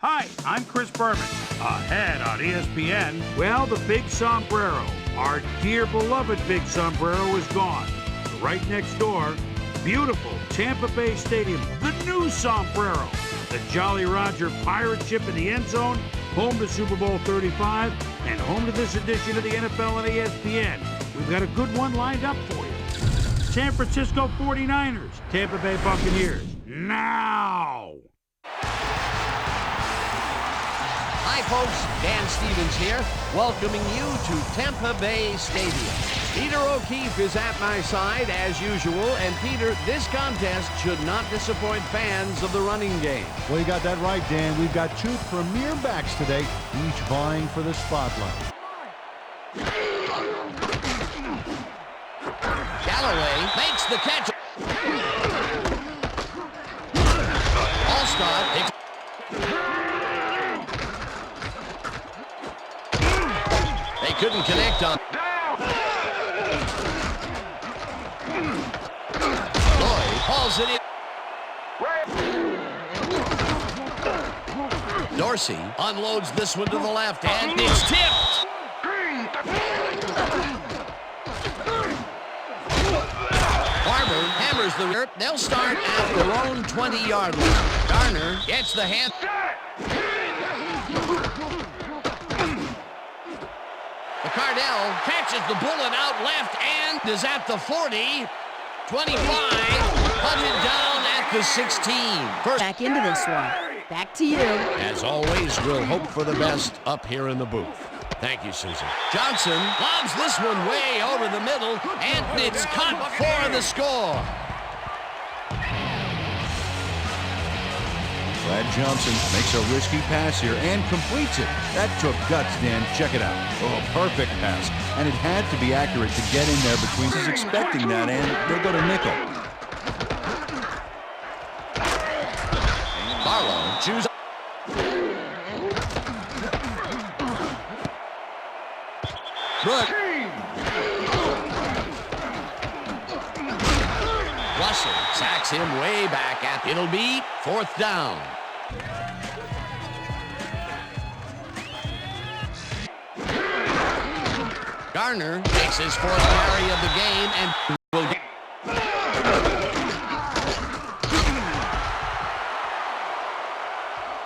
Hi, I'm Chris Berman. Ahead on ESPN, well, the big sombrero, our dear beloved big sombrero, is gone. But right next door, beautiful Tampa Bay Stadium, the new sombrero. The Jolly Roger pirate ship in the end zone, home to Super Bowl 35, and home to this edition of the NFL on ESPN. We've got a good one lined up for you. San Francisco 49ers, Tampa Bay Buccaneers. Now! Hi, folks. Dan Stevens here, welcoming you to Tampa Bay Stadium. Peter O'Keefe is at my side, as usual. And, Peter, this contest should not disappoint fans of the running game. Well, you got that right, Dan. We've got two premier backs today, each vying for the spotlight. Galloway makes the catch. All-Star. They couldn't connect on. Lloyd hauls it in. Dorsey unloads this one to the left, and it's tipped. Barber hammers the rear. They'll start at their own 20-yard line. Garner gets the hand. Cardell catches the bullet out left and is at the 40, 25, punted down at the 16. Back into this one. Back to you. As always, we'll hope for the best up here in the booth. Thank you, Susan. Johnson lobs this one way over the middle, and it's caught for the score. Brad Johnson makes a risky pass here and completes it. That took guts, Dan. Check it out. Oh, perfect pass. And it had to be accurate to get in there between. He's expecting that, and they'll go to nickel. Barlow chooses. Brooke. Russell sacks him way back at. It'll be 4th down. Garner makes his 4th carry of the game and will get.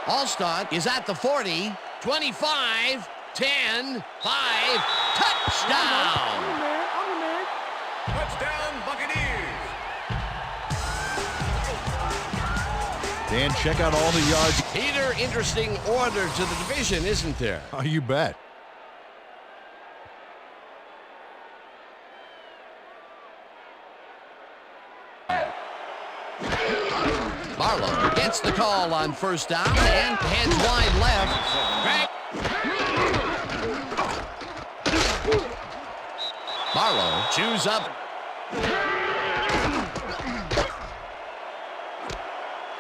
Allstott is at the 40, 25, 10, 5, touchdown! Touchdown, Buccaneers! Dan, check out all the yards. Peter, interesting order to the division, isn't there? Oh, you bet. Barlow gets the call on 1st down and heads wide left. Barlow chews up.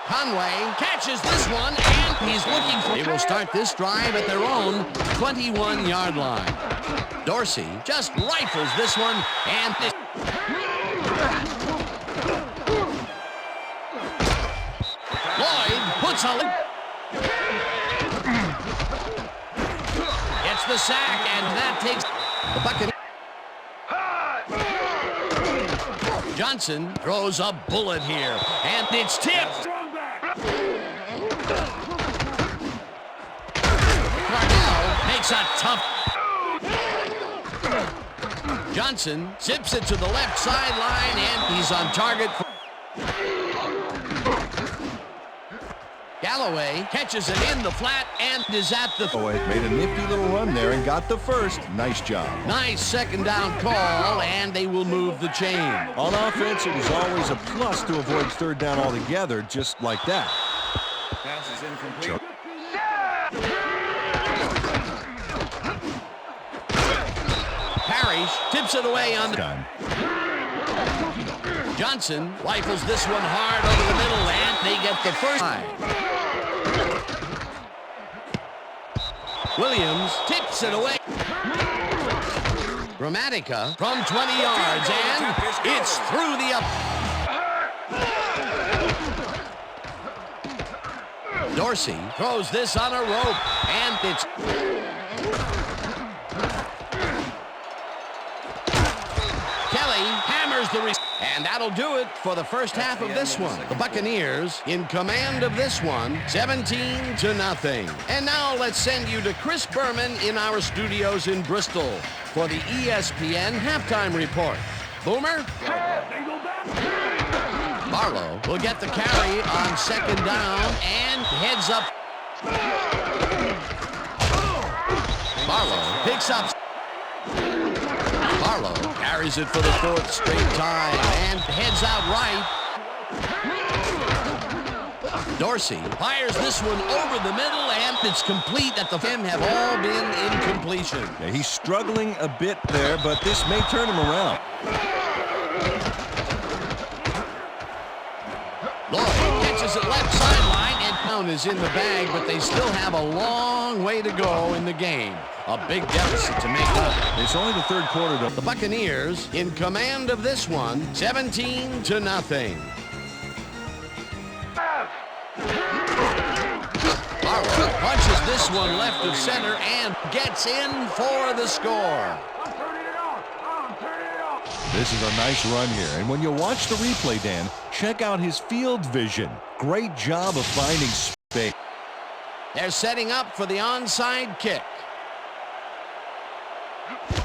Conway catches this one, and he's looking for. They will start this drive at their own 21-yard line. Dorsey just rifles this one, and Lloyd puts on it. Gets the sack, and that takes the Buccaneers. Johnson throws a bullet here, and it's tipped. Cardell makes a tough. Johnson zips it to the left sideline, and he's on target. Galloway catches it in the flat and is at the. Made a nifty little run there and got the first. Nice job. Nice 2nd down call, and they will move the chain. On offense, it was always a plus to avoid 3rd down altogether, just like that. Pass is incomplete. Parrish tips it away on the Done. Johnson rifles this one hard over the middle, and they get the first. Williams tips it away. Gramatica from 20 yards, and it's through the up. Dorsey throws this on a rope, and it's... Kelly hammers the... And that'll do it for the first half of this one. The Buccaneers in command of this one, 17-0. And now let's send you to Chris Berman in our studios in Bristol for the ESPN halftime report. Boomer? Barlow will get the carry on second down and heads up. Barlow picks up. Barlow carries it for the fourth straight time and heads out right. Dorsey fires this one over the middle, and it's complete at the end. Have all been incompletion. Yeah, he's struggling a bit there, but this may turn him around. Lloyd catches it left sideline, and pound is in the bag, but they still have a long way to go in the game. A big deficit to make up. It's only the third quarter, though. The Buccaneers in command of this one, 17-0. Barlow punches this one left of center and gets in for the score. This is a nice run here. And when you watch the replay, Dan, check out his field vision. Great job of finding space. They're setting up for the onside kick.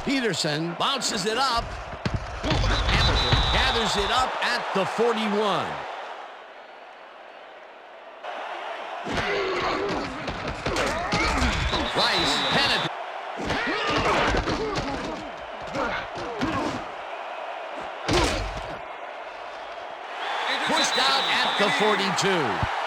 Peterson bounces it up. Hamilton gathers it up at the 41. Rice penetrates. Pushed out at the 42.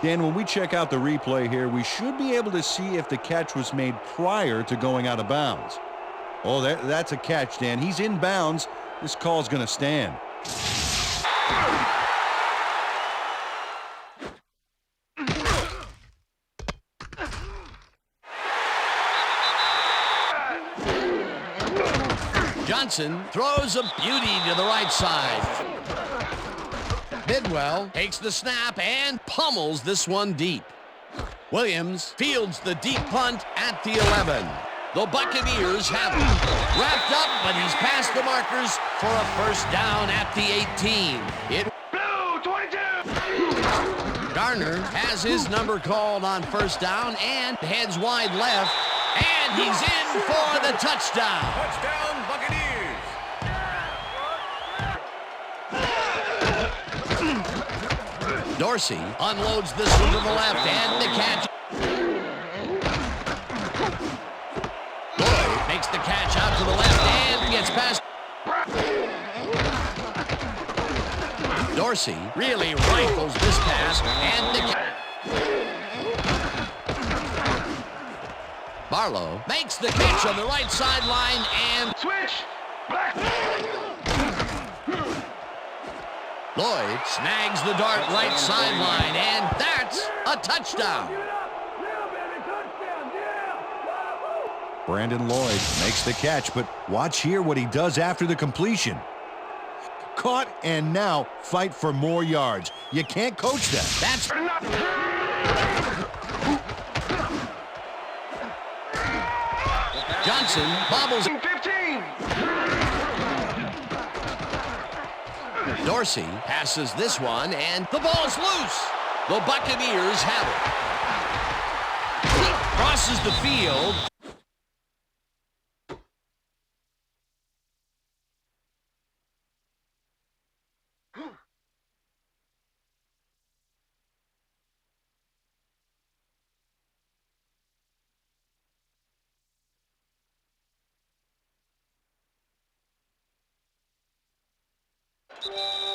Dan, when we check out the replay here, we should be able to see if the catch was made prior to going out of bounds. Oh, that's a catch, Dan. He's in bounds. This call's going to stand. Johnson throws a beauty to the right side. Bidwell takes the snap and pummels this one deep. Williams fields the deep punt at the 11. The Buccaneers have wrapped up, but he's past the markers for a first down at the 18. Blue 22. Garner has his number called on first down and heads wide left, and he's in for the touchdown. Touchdown, Buccaneers. Dorsey unloads this one to the left, and the catch. Lloyd makes the catch out to the left and gets past. Dorsey really rifles this pass, and the Barlow makes the catch on the right sideline, and Switch. Black. Lloyd snags the dart right sideline, and that's a touchdown. Brandon Lloyd makes the catch, but watch here what he does after the completion. Caught, and now fight for more yards. You can't coach that. That's Johnson bobbles. 15. Dorsey passes this one, and the ball's loose. The Buccaneers have it. He crosses the field.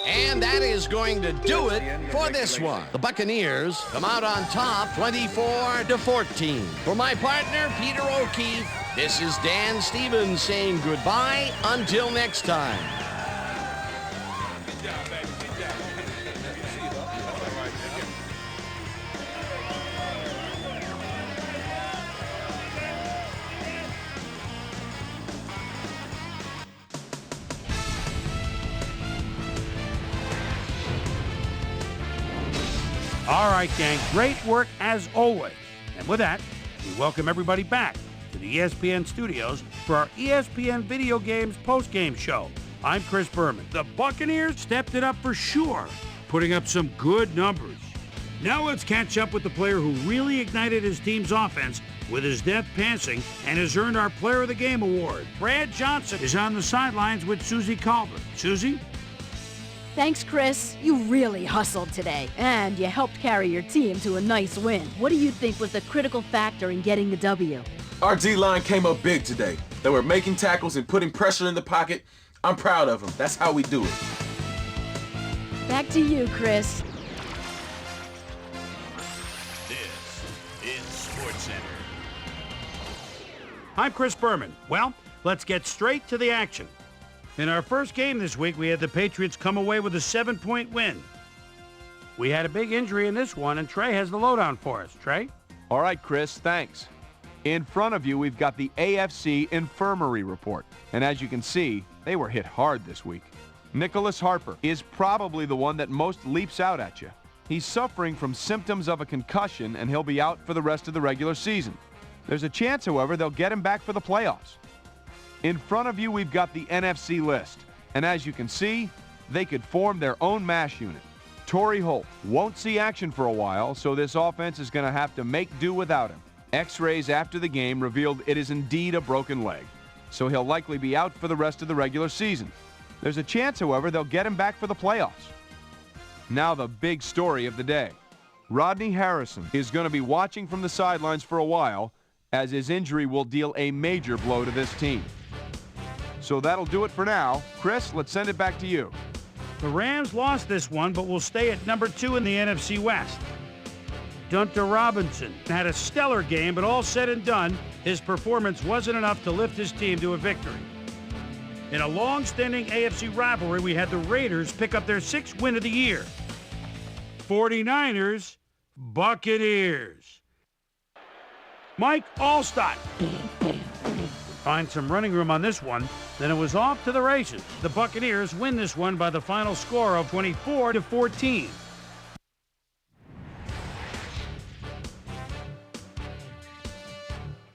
And that is going to do it for this one. The Buccaneers come out on top 24-14. For my partner, Peter O'Keefe, this is Dan Stevens saying goodbye until next time. All right, gang, great work as always. And with that, we welcome everybody back to the ESPN studios for our ESPN Video Games post-game show. I'm Chris Berman. The Buccaneers stepped it up for sure, putting up some good numbers. Now let's catch up with the player who really ignited his team's offense with his deft passing and has earned our Player of the Game award. Brad Johnson is on the sidelines with Susie Calvert. Susie? Thanks, Chris. You really hustled today, and you helped carry your team to a nice win. What do you think was the critical factor in getting the W? Our D-line came up big today. They were making tackles and putting pressure in the pocket. I'm proud of them. That's how we do it. Back to you, Chris. This is SportsCenter. I'm Chris Berman. Well, let's get straight to the action. In our first game this week, we had the Patriots come away with a 7-point win. We had a big injury in this one, and Trey has the lowdown for us. Trey? All right, Chris, thanks. In front of you, we've got the AFC Infirmary Report. And as you can see, they were hit hard this week. Nicholas Harper is probably the one that most leaps out at you. He's suffering from symptoms of a concussion, and he'll be out for the rest of the regular season. There's a chance, however, they'll get him back for the playoffs. In front of you, we've got the NFC list. And as you can see, they could form their own MASH unit. Torrey Holt won't see action for a while, so this offense is going to have to make do without him. X-rays after the game revealed it is indeed a broken leg, so he'll likely be out for the rest of the regular season. There's a chance, however, they'll get him back for the playoffs. Now the big story of the day. Rodney Harrison is going to be watching from the sidelines for a while, as his injury will deal a major blow to this team. So that'll do it for now. Chris, let's send it back to you. The Rams lost this one, but will stay at number 2 in the NFC West. Dunter Robinson had a stellar game, but all said and done, his performance wasn't enough to lift his team to a victory. In a long-standing AFC rivalry, we had the Raiders pick up their 6th win of the year. 49ers, Buccaneers. Mike Allstott. Find some running room on this one, then it was off to the races. The Buccaneers win this one by the final score of 24-14.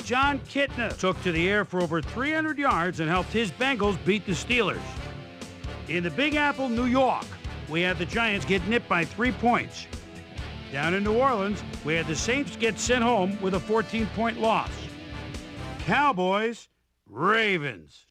John Kitna took to the air for over 300 yards and helped his Bengals beat the Steelers. In the Big Apple, New York, we had the Giants get nipped by 3 points. Down in New Orleans, we had the Saints get sent home with a 14-point loss. Cowboys, Ravens.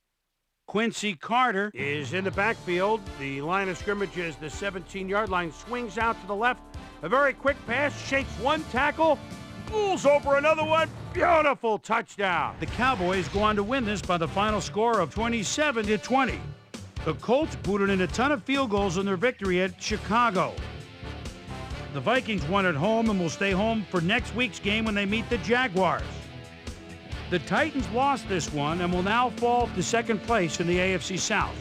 Quincy Carter is in the backfield. The line of scrimmage is the 17-yard line, swings out to the left. A very quick pass, shakes one tackle, pulls over another one. Beautiful touchdown. The Cowboys go on to win this by the final score of 27-20. The Colts booted in a ton of field goals in their victory at Chicago. The Vikings won at home and will stay home for next week's game when they meet the Jaguars. The Titans lost this one and will now fall to second place in the AFC South.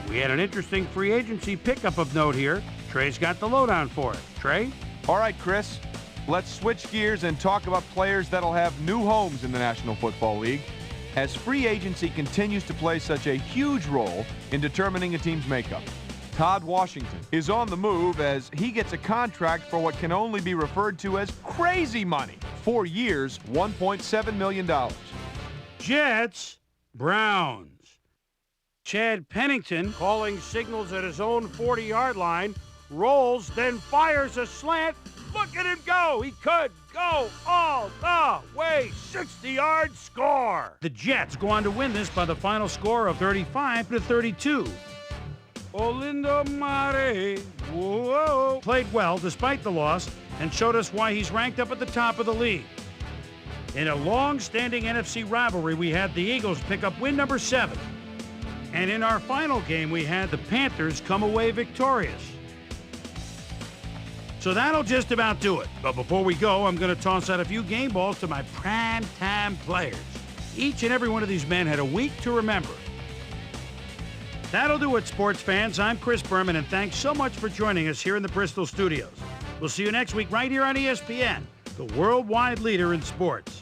We had an interesting free agency pickup of note here. Trey's got the lowdown for it. Trey? All right, Chris, let's switch gears and talk about players that'll have new homes in the National Football League, as free agency continues to play such a huge role in determining a team's makeup. Todd Washington is on the move as he gets a contract for what can only be referred to as crazy money. 4 years, $1.7 million. Jets, Browns. Chad Pennington calling signals at his own 40-yard line, rolls, then fires a slant. Look at him go. He could go all the way. 60-yard score. The Jets go on to win this by the final score of 35-32. Olindo Mare, whoa, played well despite the loss and showed us why he's ranked up at the top of the league. In a long-standing NFC rivalry, we had the Eagles pick up win number 7. And in our final game, we had the Panthers come away victorious. So that'll just about do it. But before we go, I'm going to toss out a few game balls to my prime-time players. Each and every one of these men had a week to remember. That'll do it, sports fans. I'm Chris Berman, and thanks so much for joining us here in the Bristol studios. We'll see you next week right here on ESPN, the worldwide leader in sports.